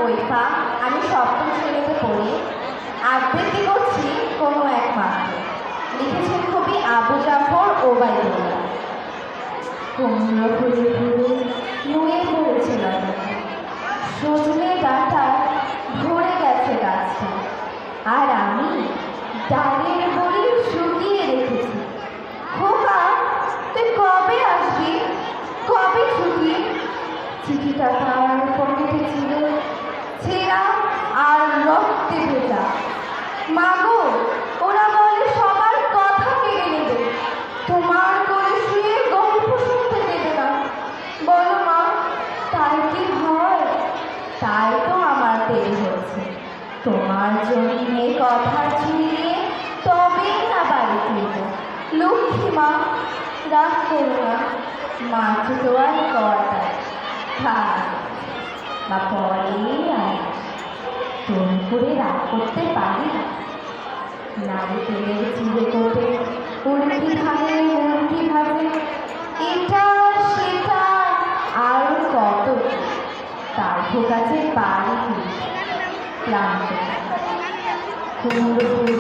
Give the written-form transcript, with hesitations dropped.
পরীক্ষা, আমি সপ্তম শ্রেণীতে পড়ি। আবৃত্তি করছি কোনো এক মাত্র। লিখেছেন কবি আবু জাফর ওবায়দুল্লাহ। কুমড়ো ফুলে ফুলে নুয়ে পড়েছে লতাটা, সজনে ডাঁটা ভরে গেছে গাছটা, আর আমি ডালের বড়ি শুকিয়ে রেখেছি। খোকা, তুই কবে আসবি? কবে ছুটি? চিঠিটা তার পকেটে ছিল, ছেঁড়া আর রক্তে ভেজা। মাগো, ওরা বলে সবার কথা কেড়ে নেবে, তোমার কোলে শুয়ে গল্প শুনতে দেবে না। বলো মা, তাই কি হয়? তাই তো আমার দেরি হচ্ছে। তোমার জন্যে কথা ছিঁড়িয়ে তবেই না বাড়ি ফিরব। লক্ষ্মী মা, রাগ করো না, মাকে তো আর কথা বা পরেই আয়। তুমি করে রাগ করতে পারি? নারিকেলের চিড়ে কোটে উল্টি ভাঙে উল্টি ভাবে, এটা সেটা আর কত তার কাছে পারি। ক্লান্ত কুমড়ো ফুল